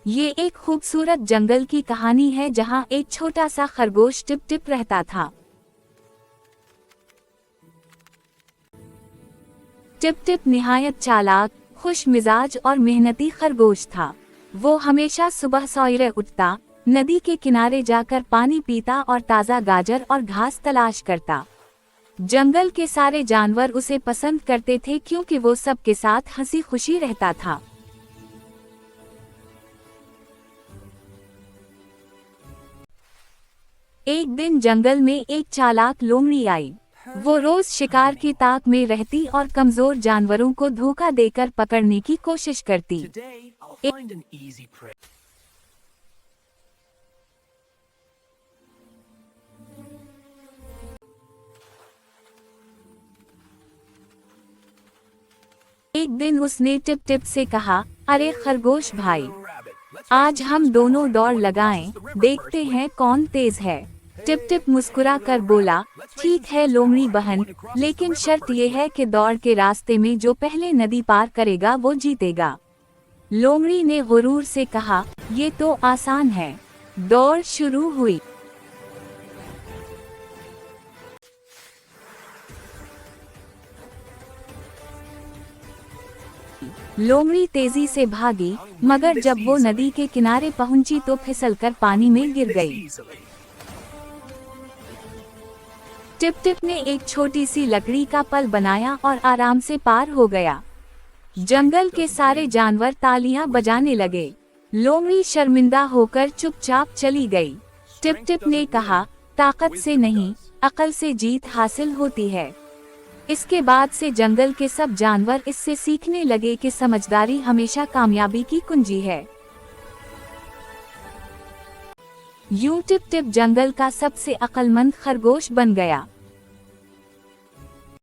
ये एक खूबसूरत जंगल की कहानी है जहाँ एक छोटा सा खरगोश टिप टिप रहता था। टिप टिप निहायत चालाक, खुश मिजाज और मेहनती खरगोश था। वो हमेशा सुबह सवेरे उठता, नदी के किनारे जाकर पानी पीता और ताज़ा गाजर और घास तलाश करता। जंगल के सारे जानवर उसे पसंद करते थे क्योंकि वो सबके साथ हंसी खुशी रहता था। एक दिन जंगल में एक चालाक लोमड़ी आई। वो रोज शिकार की ताक में रहती और कमजोर जानवरों को धोखा देकर पकड़ने की कोशिश करती। एक दिन उसने टिप टिप से कहा, अरे खरगोश भाई, आज हम दोनों दौड़ लगाएं, देखते हैं कौन तेज है। टिप टिप मुस्कुरा कर बोला, ठीक है लोमड़ी बहन, लेकिन शर्त यह है कि दौड़ के रास्ते में जो पहले नदी पार करेगा वो जीतेगा। लोमड़ी ने गुरूर से कहा, ये तो आसान है। दौड़ शुरू हुई। लोमड़ी तेजी से भागी, मगर जब वो नदी के किनारे पहुंची तो फिसलकर पानी में गिर गई। टिप टिप ने एक छोटी सी लकड़ी का पल बनाया और आराम से पार हो गया। जंगल के सारे जानवर तालियां बजाने लगे। लोमड़ी शर्मिंदा होकर चुपचाप चली गई। टिप टिप ने कहा, ताकत से नहीं, अकल से जीत हासिल होती है। इसके बाद से जंगल के सब जानवर इससे सीखने लगे कि समझदारी हमेशा कामयाबी की कुंजी है। यूं टिप टिप जंगल का सबसे अक्लमंद खरगोश बन गया।